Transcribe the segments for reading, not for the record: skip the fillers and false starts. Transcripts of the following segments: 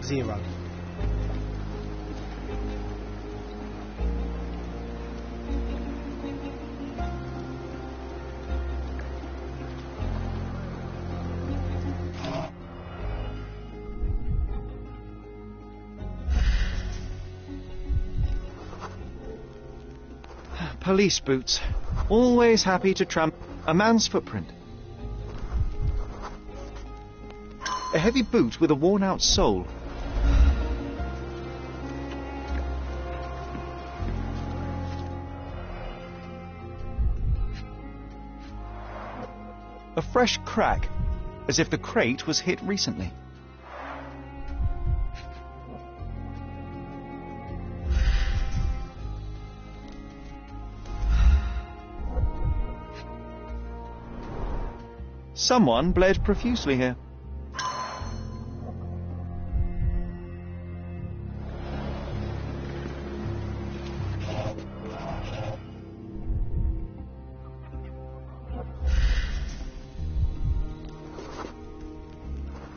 0. Police boots. Always happy to tramp a man's footprint. A heavy boot with a worn-out sole. A fresh crack, as if the crate was hit recently. Someone bled profusely here.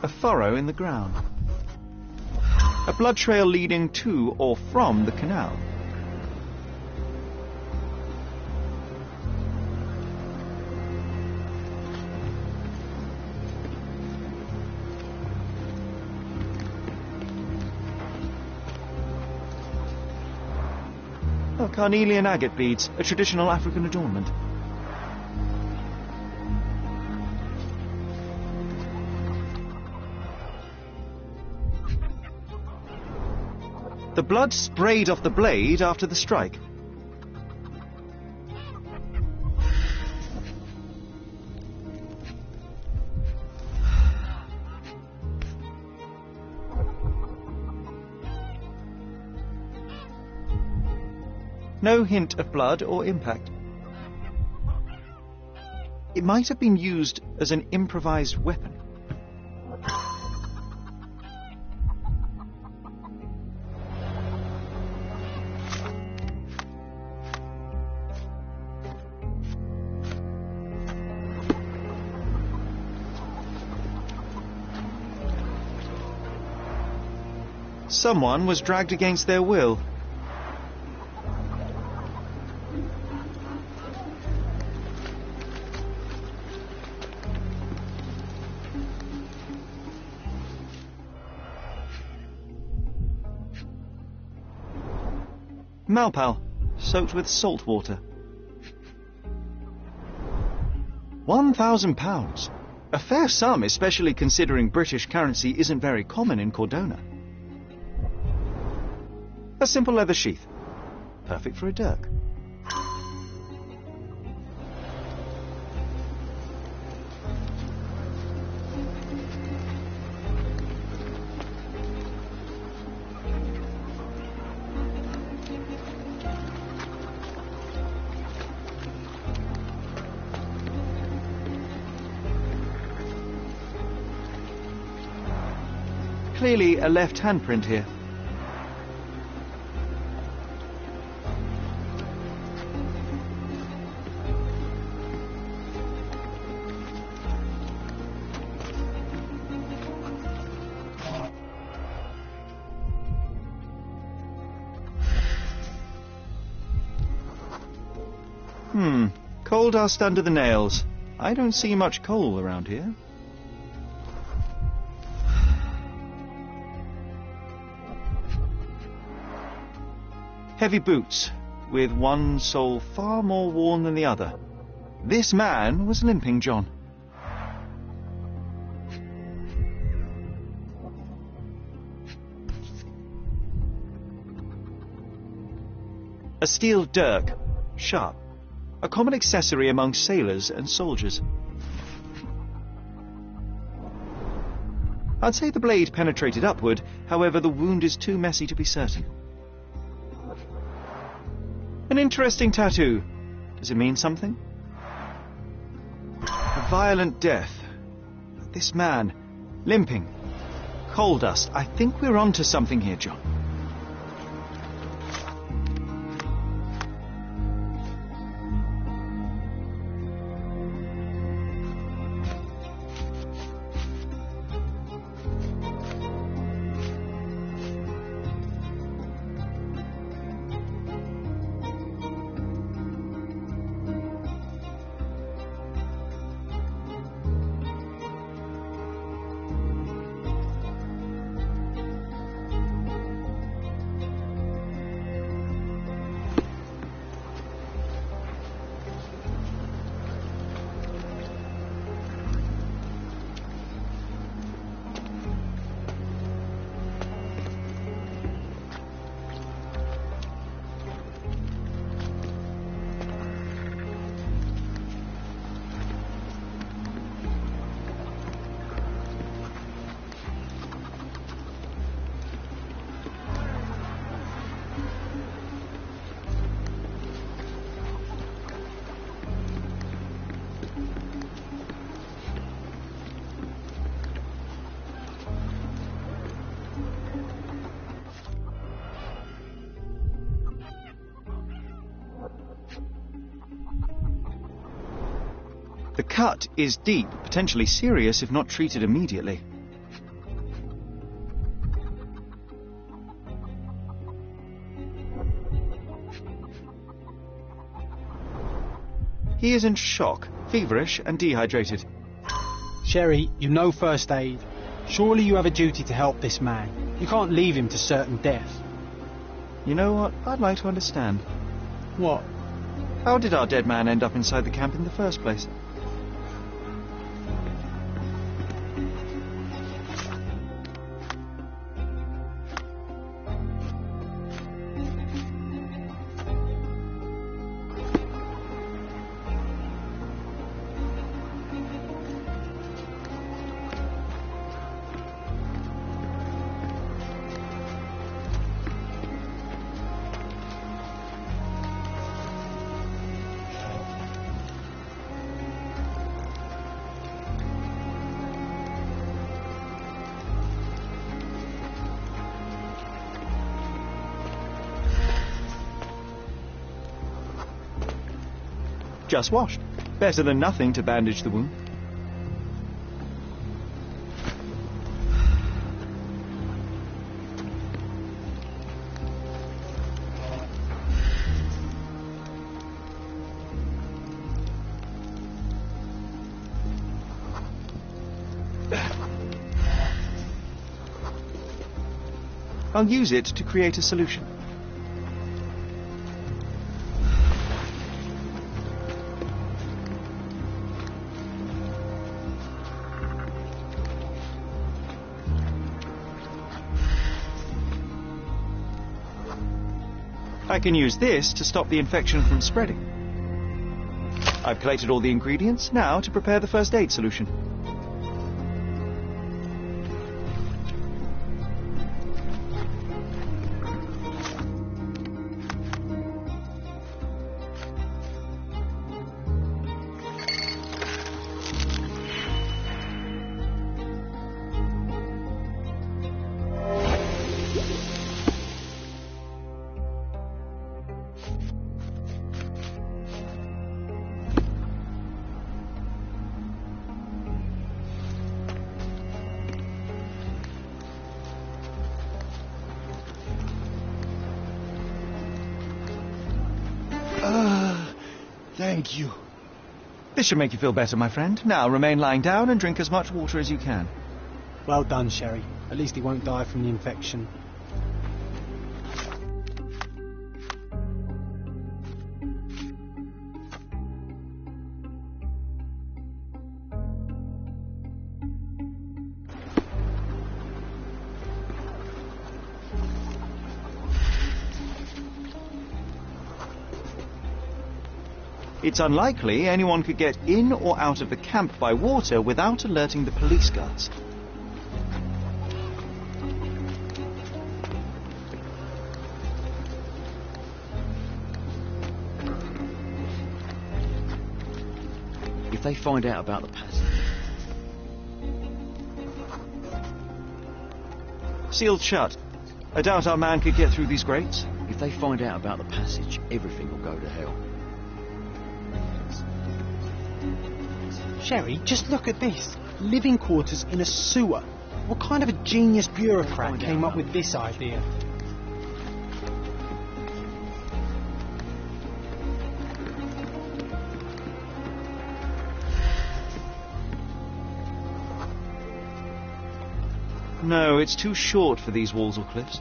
A furrow in the ground. A blood trail leading to or from the canal. Carnelian agate beads, a traditional African adornment. The blood sprayed off the blade after the strike. No hint of blood or impact. It might have been used as an improvised weapon. Someone was dragged against their will. Malpal, soaked with salt water. £1,000. A fair sum, especially considering British currency isn't very common in Cordona. A simple leather sheath. Perfect for a dirk. Clearly a left handprint here. Coal dust under the nails. I don't see much coal around here. Heavy boots, with one sole far more worn than the other. This man was Limping John. A steel dirk, sharp, a common accessory among sailors and soldiers. I'd say the blade penetrated upward, however the wound is too messy to be certain. An interesting tattoo. Does it mean something? A violent death. This man, limping, coal dust. I think we're onto something here, John. The cut is deep, potentially serious if not treated immediately. He is in shock, feverish and dehydrated. Sherry, you know first aid. Surely you have a duty to help this man. You can't leave him to certain death. You know what? I'd like to understand. What? How did our dead man end up inside the camp in the first place? Just washed. Better than nothing to bandage the wound. I'll use it to create a solution. I can use this to stop the infection from spreading. I've collated all the ingredients, now to prepare the first aid solution. Thank you. This should make you feel better, my friend. Now remain lying down and drink as much water as you can. Well done, Sherry. At least he won't die from the infection. It's unlikely anyone could get in or out of the camp by water without alerting the police guards. If they find out about the passage... Sealed shut. I doubt our man could get through these grates. If they find out about the passage, everything will go to hell. Sherry, just look at this. Living quarters in a sewer. What kind of a genius bureaucrat came up with this idea? No, it's too short for these walls or cliffs.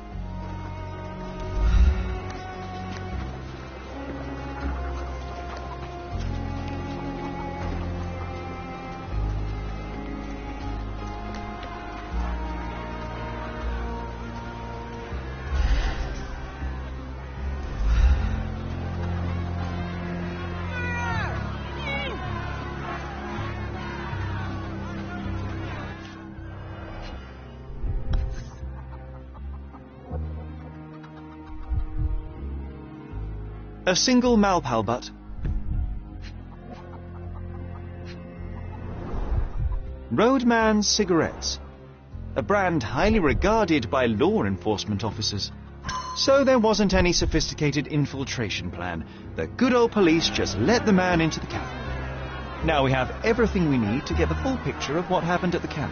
A single Malpal butt. Roadman cigarettes. A brand highly regarded by law enforcement officers. So there wasn't any sophisticated infiltration plan. The good old police just let the man into the camp. Now we have everything we need to get the full picture of what happened at the camp.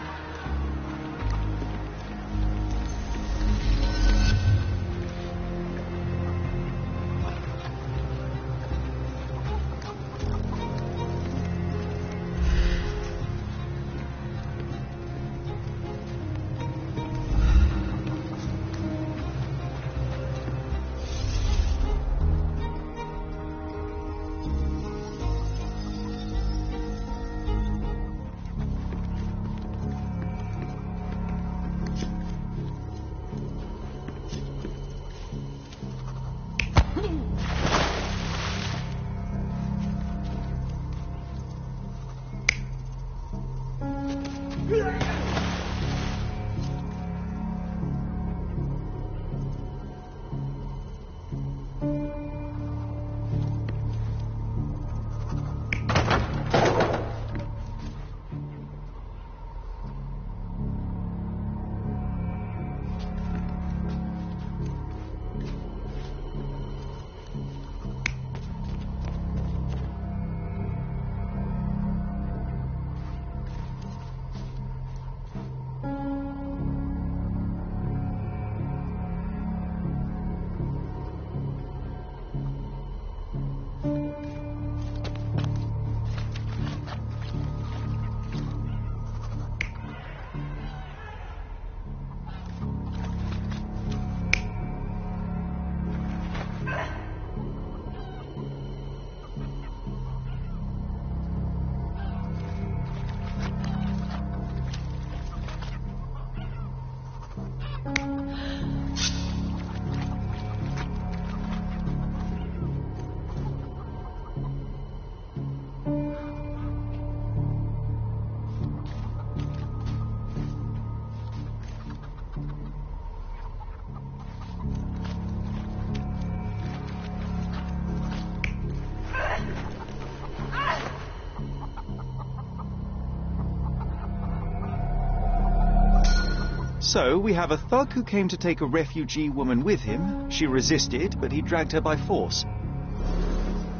So, we have a thug who came to take a refugee woman with him. She resisted, but he dragged her by force.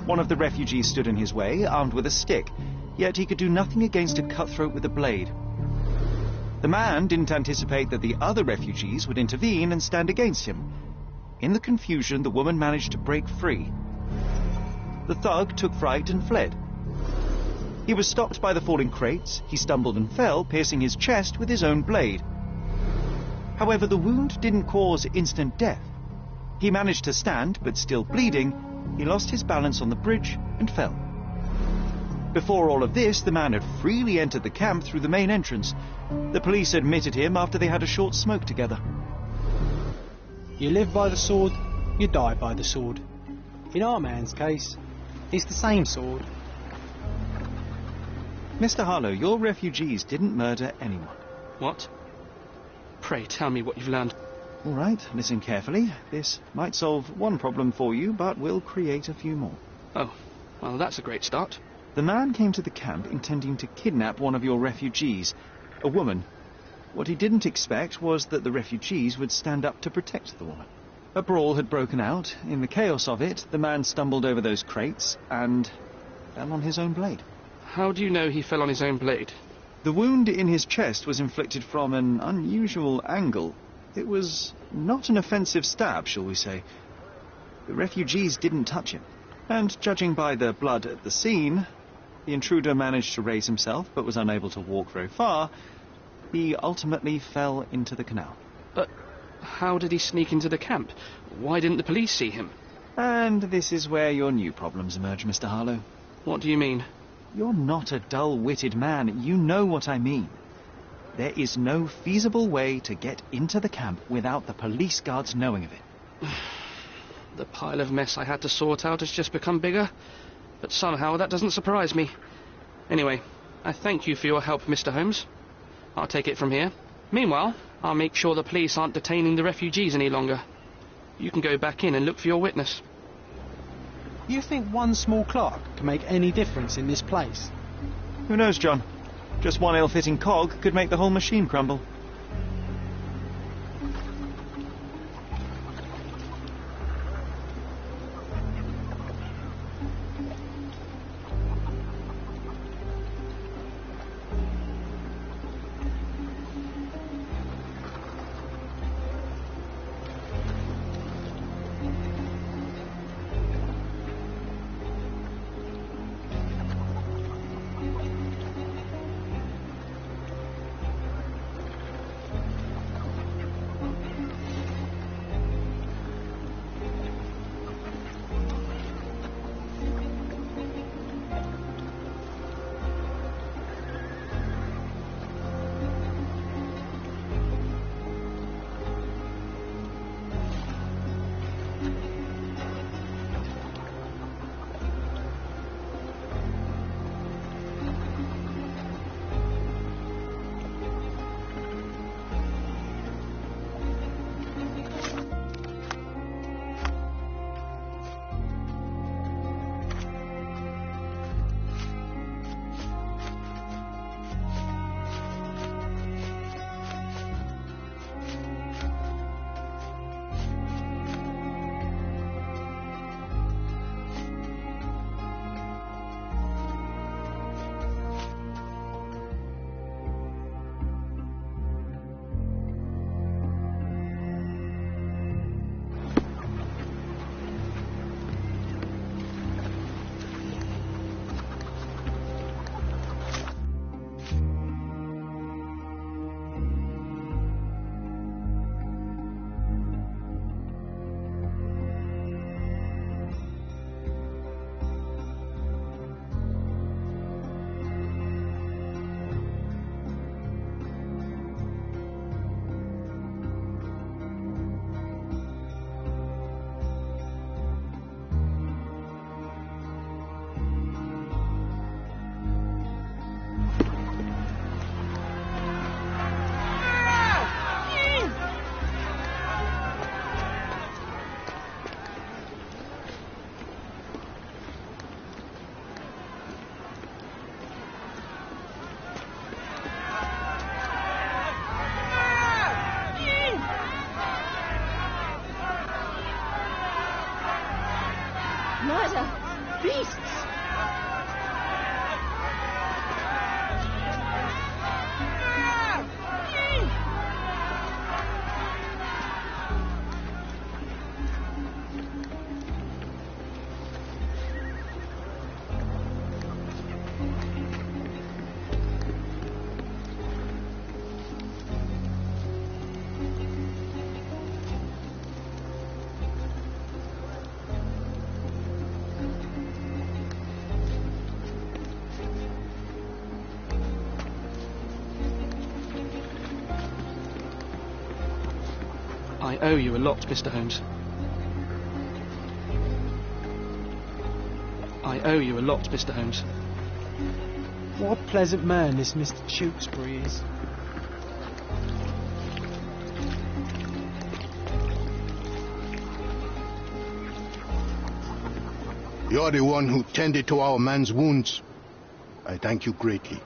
One of the refugees stood in his way, armed with a stick, yet he could do nothing against a cutthroat with a blade. The man didn't anticipate that the other refugees would intervene and stand against him. In the confusion, the woman managed to break free. The thug took fright and fled. He was stopped by the falling crates. He stumbled and fell, piercing his chest with his own blade. However, the wound didn't cause instant death. He managed to stand, but still bleeding, he lost his balance on the bridge and fell. Before all of this, the man had freely entered the camp through the main entrance. The police admitted him after they had a short smoke together. You live by the sword, you die by the sword. In our man's case, it's the same sword. Mr. Harlow, your refugees didn't murder anyone. What? Pray tell me what you've learned. All right, listen carefully. This might solve one problem for you, but will create a few more. Oh, well, that's a great start. The man came to the camp intending to kidnap one of your refugees, a woman. What he didn't expect was that the refugees would stand up to protect the woman. A brawl had broken out. In the chaos of it, the man stumbled over those crates and fell on his own blade. How do you know he fell on his own blade? The wound in his chest was inflicted from an unusual angle. It was not an offensive stab, shall we say. The refugees didn't touch him. And judging by the blood at the scene, the intruder managed to raise himself but was unable to walk very far. He ultimately fell into the canal. But how did he sneak into the camp? Why didn't the police see him? And this is where your new problems emerge, Mr. Harlow. What do you mean? You're not a dull-witted man. You know what I mean. There is no feasible way to get into the camp without the police guards knowing of it. The pile of mess I had to sort out has just become bigger, but somehow that doesn't surprise me. Anyway, I thank you for your help, Mr. Holmes. I'll take it from here. Meanwhile, I'll make sure the police aren't detaining the refugees any longer. You can go back in and look for your witness. You think one small clerk can make any difference in this place? Who knows, John? Just one ill-fitting cog could make the whole machine crumble. Murder! Beasts! I owe you a lot, Mr. Holmes. I owe you a lot, Mr. Holmes. What a pleasant man this Mr. Tewkesbury is. You're the one who tended to our man's wounds. I thank you greatly.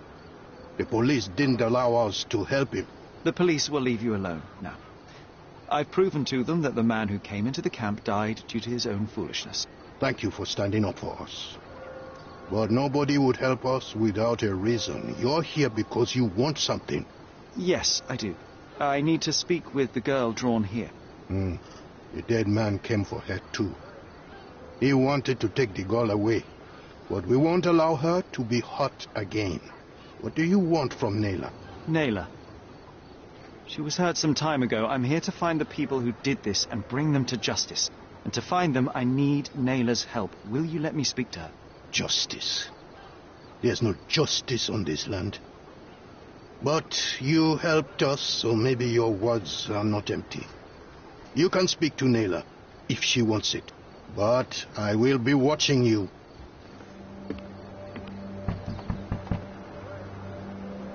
The police didn't allow us to help him. The police will leave you alone now. I've proven to them that the man who came into the camp died due to his own foolishness. Thank you for standing up for us. But nobody would help us without a reason. You're here because you want something. Yes, I do. I need to speak with the girl drawn here. The dead man came for her too. He wanted to take the girl away, but we won't allow her to be hurt again. What do you want from Naylor? Naylor. She was hurt some time ago. I'm here to find the people who did this and bring them to justice. And to find them, I need Naylor's help. Will you let me speak to her? Justice. There's no justice on this land. But you helped us, so maybe your words are not empty. You can speak to Naylor, if she wants it. But I will be watching you.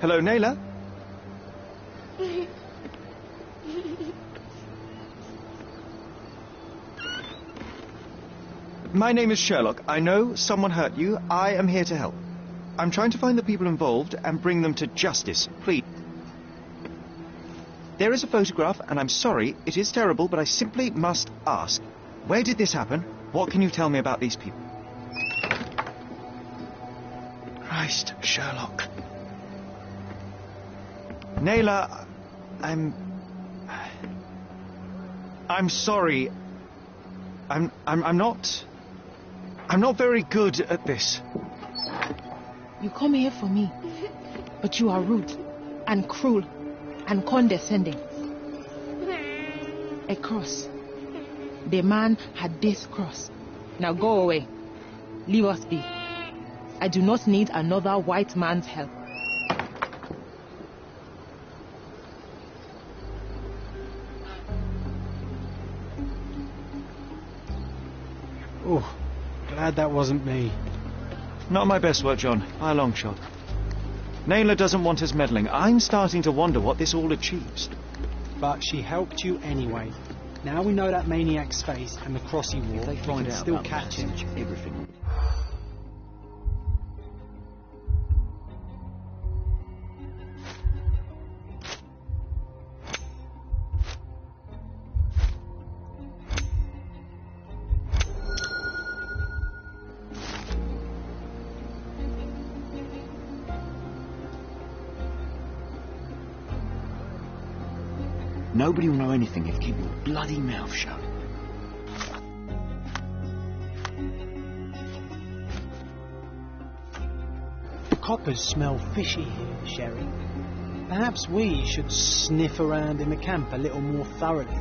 Hello, Naylor? My name is Sherlock. I know someone hurt you. I am here to help. I'm trying to find the people involved and bring them to justice. Please. There is a photograph, and I'm sorry, it is terrible, but I simply must ask. Where did this happen? What can you tell me about these people? Christ, Sherlock. Naylor, I'm sorry. I'm not very good at this. You come here for me, but you are rude and cruel and condescending. A cross. The man had this cross. Now go away. Leave us be. I do not need another white man's help. Oh, glad that wasn't me. Not my best work, John, by a long shot. Naylor doesn't want us meddling. I'm starting to wonder what this all achieves. But she helped you anyway. Now we know that maniac's face and the cross he wore, If they find we can out still about the catch him. passage, everything. Nobody will know anything if you keep your bloody mouth shut. The coppers smell fishy here, Sherry. Perhaps we should sniff around in the camp a little more thoroughly.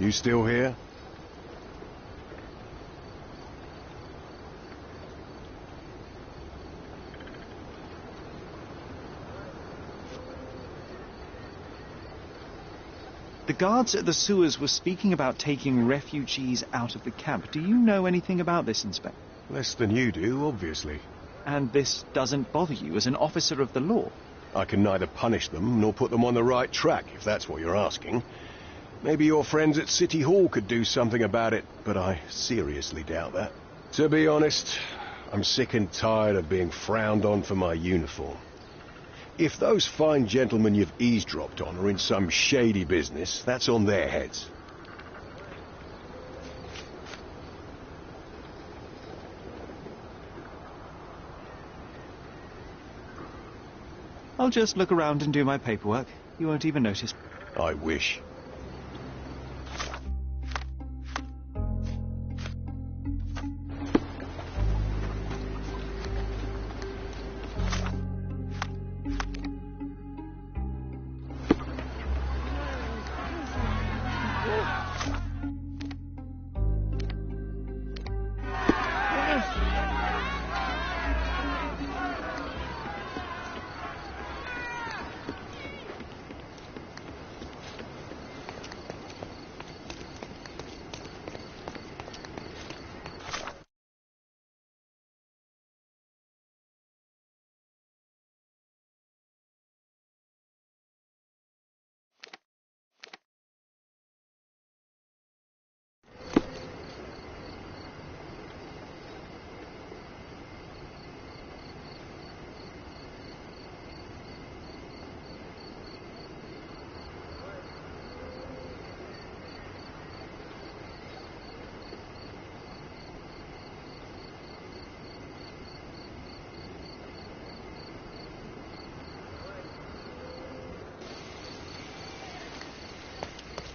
You still here? The guards at the sewers were speaking about taking refugees out of the camp. Do you know anything about this, Inspector? Less than you do, obviously. And this doesn't bother you as an officer of the law? I can neither punish them nor put them on the right track, if that's what you're asking. Maybe your friends at City Hall could do something about it, but I seriously doubt that. To be honest, I'm sick and tired of being frowned on for my uniform. If those fine gentlemen you've eavesdropped on are in some shady business, that's on their heads. I'll just look around and do my paperwork. You won't even notice. I wish.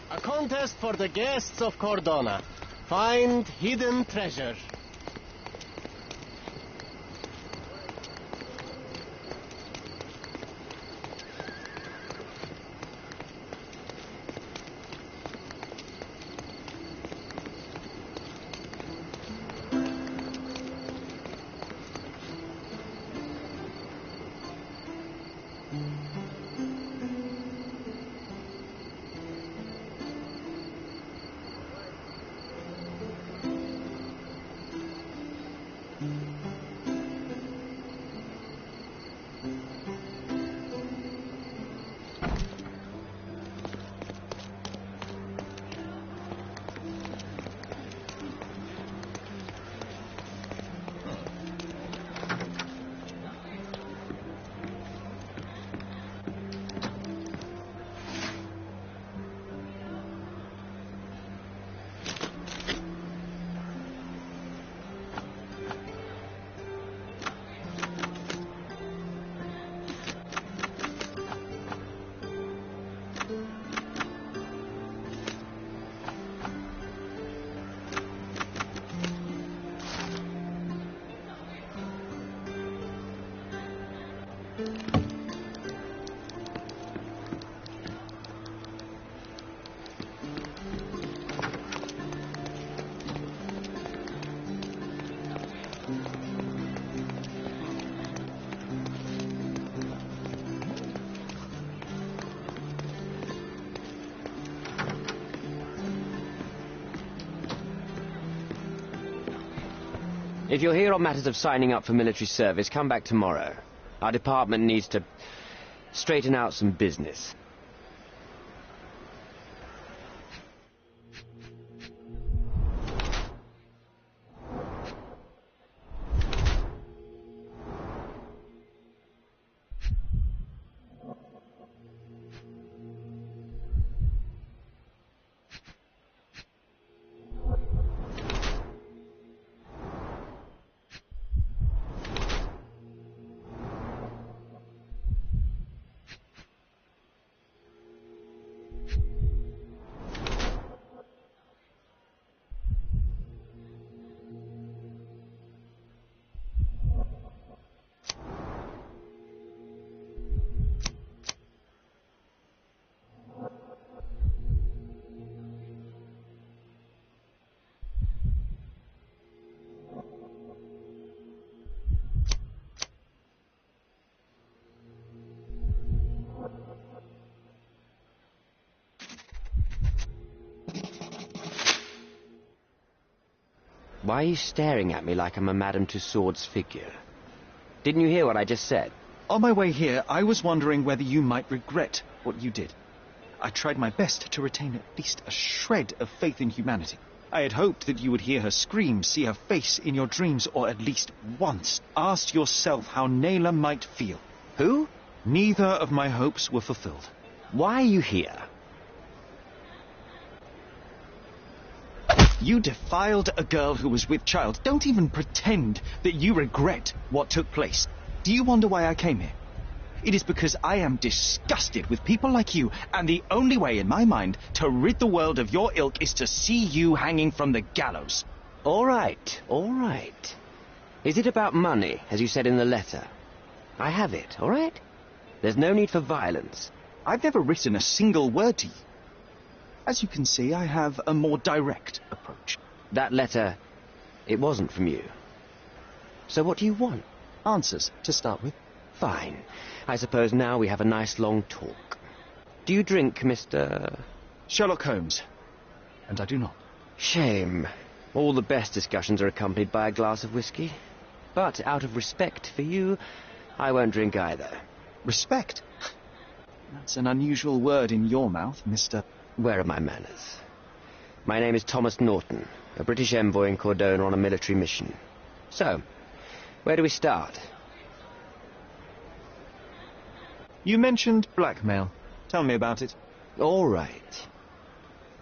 A contest for the guests of Cordona. Find hidden treasure. If you're here on matters of signing up for military service, come back tomorrow. Our department needs to straighten out some business. Why are you staring at me like I'm a Madame Tussauds figure? Didn't you hear what I just said? On my way here, I was wondering whether you might regret what you did. I tried my best to retain at least a shred of faith in humanity. I had hoped that you would hear her scream, see her face in your dreams, or at least once ask yourself how Naylor might feel. Who? Neither of my hopes were fulfilled. Why are you here? You defiled a girl who was with child. Don't even pretend that you regret what took place. Do you wonder why I came here? It is because I am disgusted with people like you, and the only way in my mind to rid the world of your ilk is to see you hanging from the gallows. All right, all right. Is it about money, as you said in the letter? I have it, all right? There's no need for violence. I've never written a single word to you. As you can see, I have a more direct approach. That letter, it wasn't from you. So what do you want? Answers, to start with. Fine. I suppose now we have a nice long talk. Do you drink, Mr... Sherlock Holmes. And I do not. Shame. All the best discussions are accompanied by a glass of whiskey. But out of respect for you, I won't drink either. Respect? That's an unusual word in your mouth, Mr... Where are my manners? My name is Thomas Norton, a British envoy in Cordona on a military mission. So, where do we start? You mentioned blackmail. Tell me about it. All right.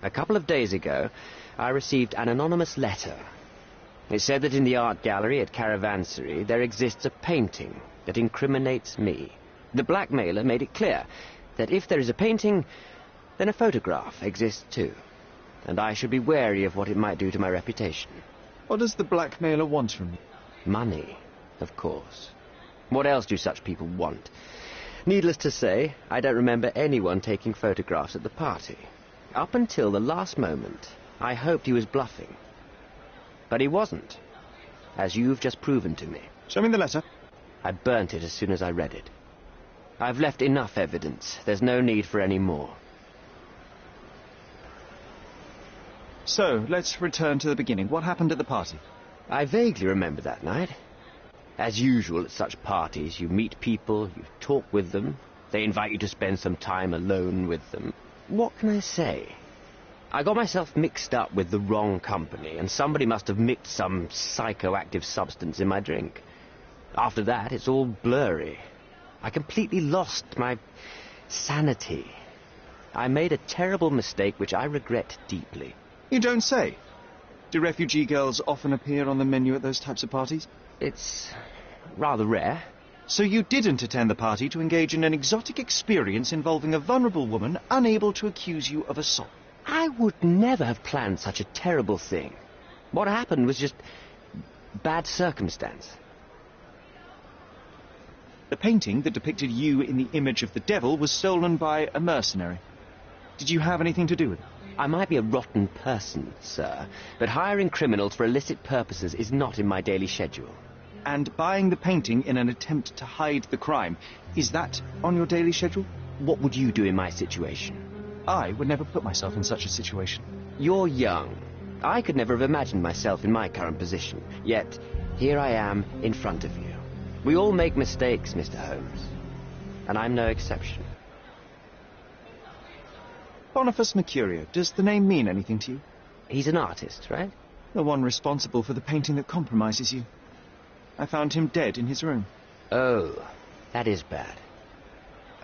A couple of days ago, I received an anonymous letter. It said that in the art gallery at Caravansary there exists a painting that incriminates me. The blackmailer made it clear that if there is a painting, then a photograph exists too, and I should be wary of what it might do to my reputation. What does the blackmailer want from you? Money, of course. What else do such people want? Needless to say, I don't remember anyone taking photographs at the party. Up until the last moment, I hoped he was bluffing. But he wasn't, as you've just proven to me. Show me the letter. I burnt it as soon as I read it. I've left enough evidence. There's no need for any more. So, let's return to the beginning. What happened at the party? I vaguely remember that night. As usual at such parties, you meet people, you talk with them, they invite you to spend some time alone with them. What can I say? I got myself mixed up with the wrong company, and somebody must have mixed some psychoactive substance in my drink. After that, it's all blurry. I completely lost my sanity. I made a terrible mistake which I regret deeply. You don't say. Do refugee girls often appear on the menu at those types of parties? It's rather rare. So you didn't attend the party to engage in an exotic experience involving a vulnerable woman unable to accuse you of assault? I would never have planned such a terrible thing. What happened was just bad circumstance. The painting that depicted you in the image of the devil was stolen by a mercenary. Did you have anything to do with it? I might be a rotten person, sir, but hiring criminals for illicit purposes is not in my daily schedule. And buying the painting in an attempt to hide the crime, is that on your daily schedule? What would you do in my situation? I would never put myself in such a situation. You're young. I could never have imagined myself in my current position. Yet, here I am in front of you. We all make mistakes, Mr. Holmes. And I'm no exception. Boniface Mercurio, does the name mean anything to you? He's an artist, right? The one responsible for the painting that compromises you. I found him dead in his room. Oh, that is bad.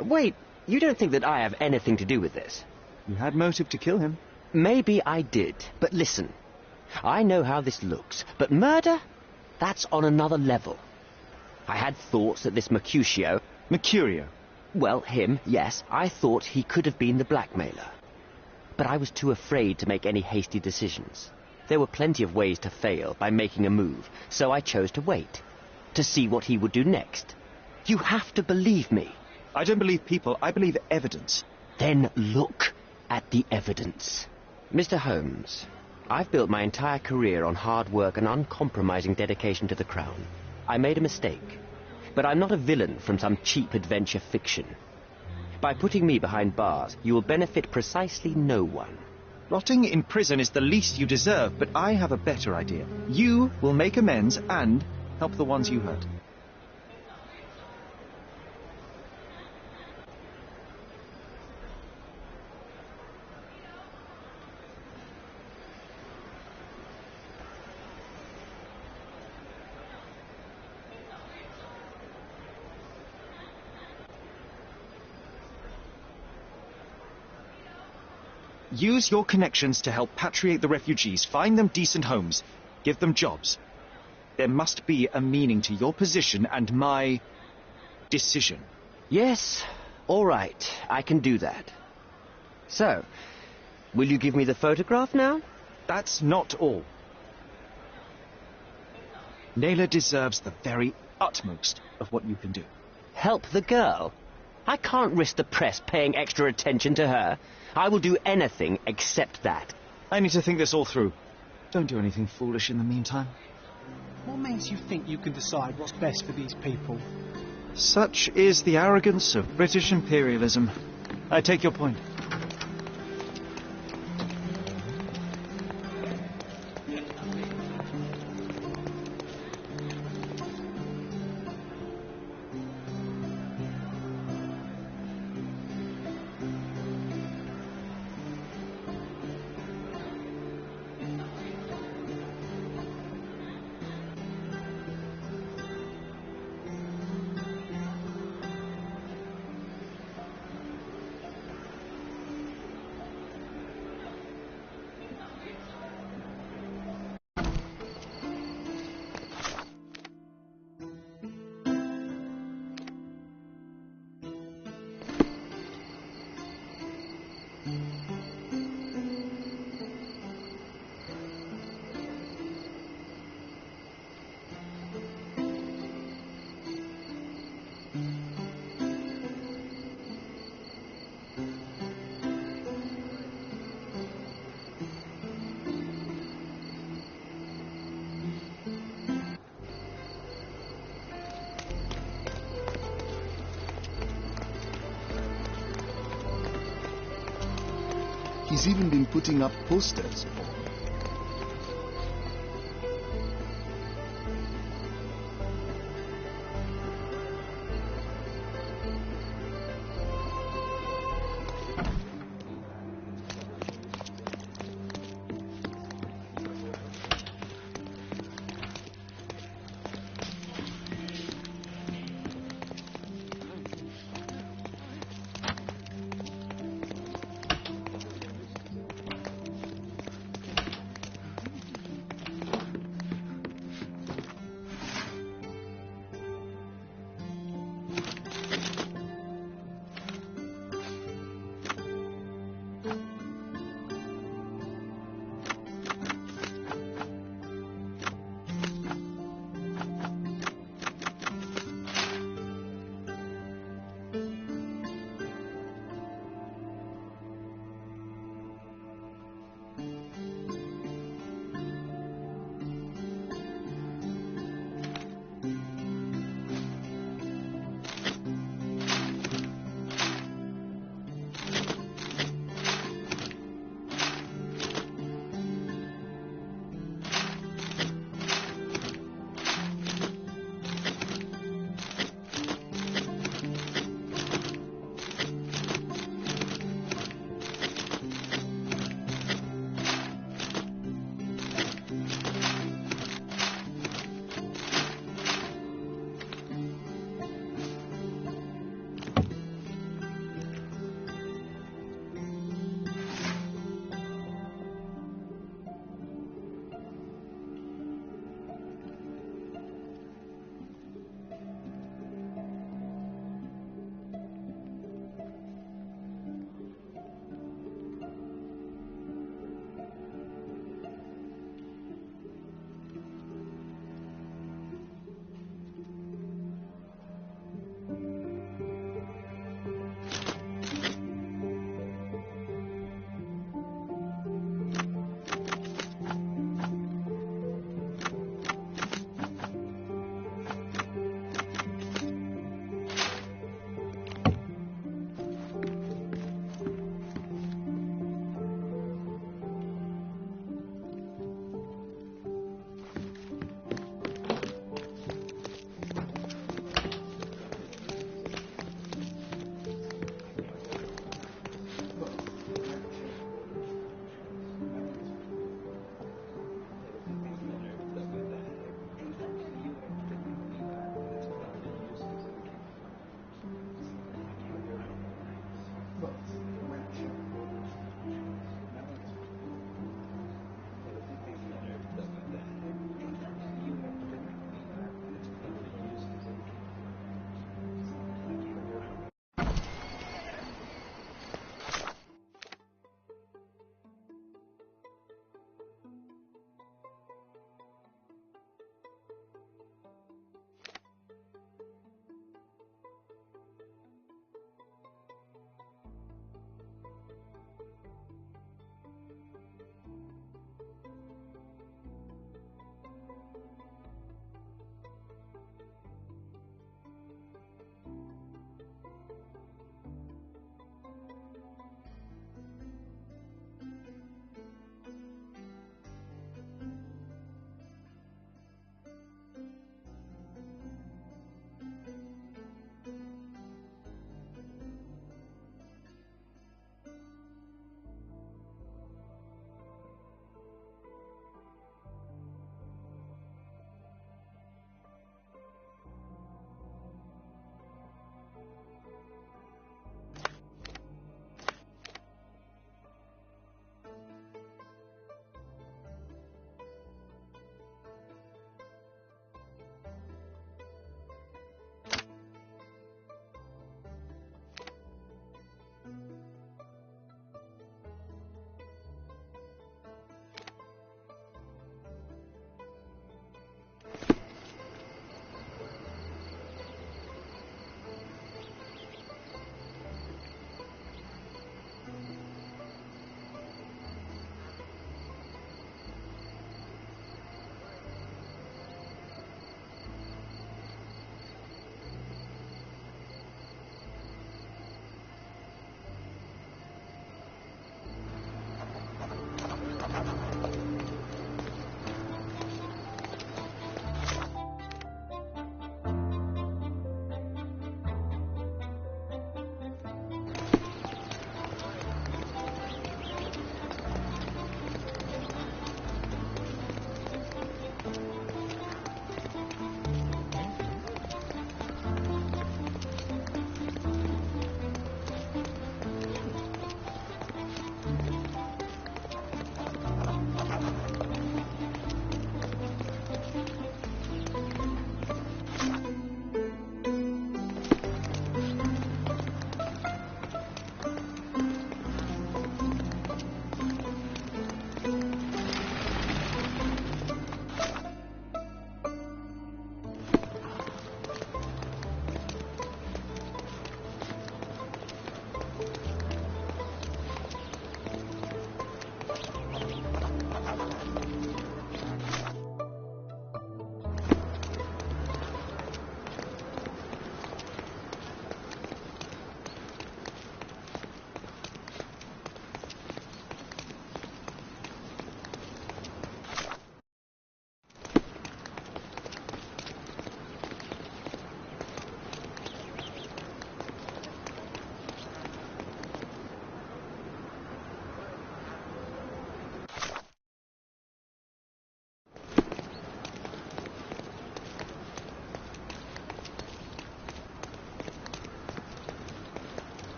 Wait, you don't think that I have anything to do with this? You had motive to kill him. Maybe I did, but listen. I know how this looks, but murder? That's on another level. I had thoughts that this Mercutio... Mercurio? Well, him, yes. I thought he could have been the blackmailer. But I was too afraid to make any hasty decisions. There were plenty of ways to fail by making a move, so I chose to wait, to see what he would do next. You have to believe me. I don't believe people, I believe evidence. Then look at the evidence. Mr. Holmes, I've built my entire career on hard work and uncompromising dedication to the Crown. I made a mistake, but I'm not a villain from some cheap adventure fiction. By putting me behind bars, you will benefit precisely no one. Rotting in prison is the least you deserve, but I have a better idea. You will make amends and help the ones you hurt. Use your connections to help patriate the refugees, find them decent homes, give them jobs. There must be a meaning to your position and my decision. Yes, all right, I can do that. So, will you give me the photograph now? That's not all. Naylor deserves the very utmost of what you can do. Help the girl? I can't risk the press paying extra attention to her. I will do anything except that. I need to think this all through. Don't do anything foolish in the meantime. What makes you think you can decide what's best for these people? Such is the arrogance of British imperialism. I take your point. He's even been putting up posters.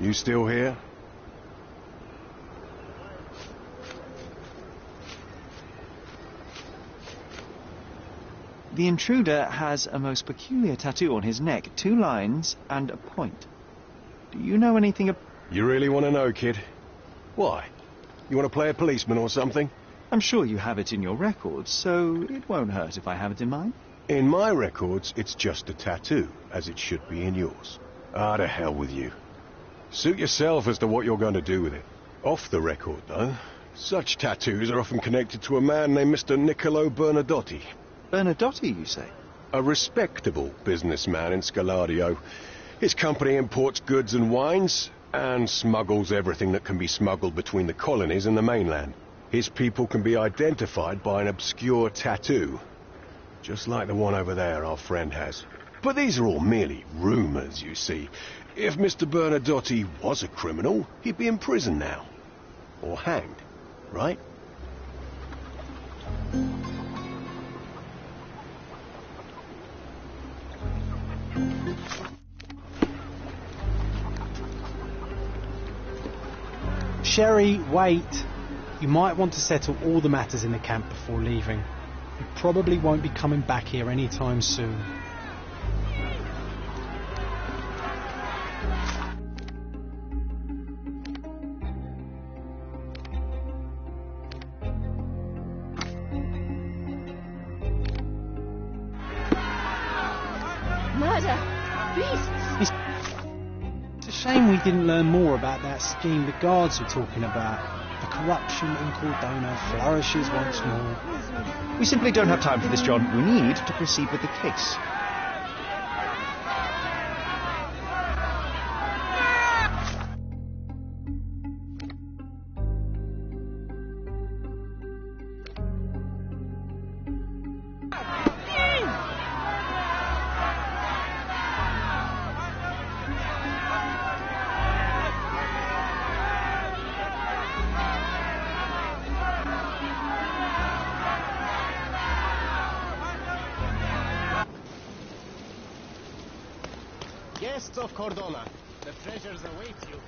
You still here? The intruder has a most peculiar tattoo on his neck, 2 lines and a point. Do you know anything about... You really want to know, kid? Why? You want to play a policeman or something? I'm sure you have it in your records, so it won't hurt if I have it in mine. In my records, it's just a tattoo, as it should be in yours. Ah, to hell with you. Suit yourself as to what you're going to do with it. Off the record, though, such tattoos are often connected to a man named Mr. Niccolo Bernadotti. Bernadotti, you say? A respectable businessman in Scaladio. His company imports goods and wines, and smuggles everything that can be smuggled between the colonies and the mainland. His people can be identified by an obscure tattoo, just like the one over there our friend has. But these are all merely rumours, you see. If Mr. Bernadotti was a criminal, he'd be in prison now. Or hanged, right? Sherry, wait. You might want to settle all the matters in the camp before leaving. You probably won't be coming back here anytime soon. Murder! Beasts! It's a shame we didn't learn more about that scheme the guards were talking about. The corruption in Cordona flourishes once more. We simply don't have time for this, John. We need to proceed with the case. Guests of Cordona, the treasures await you.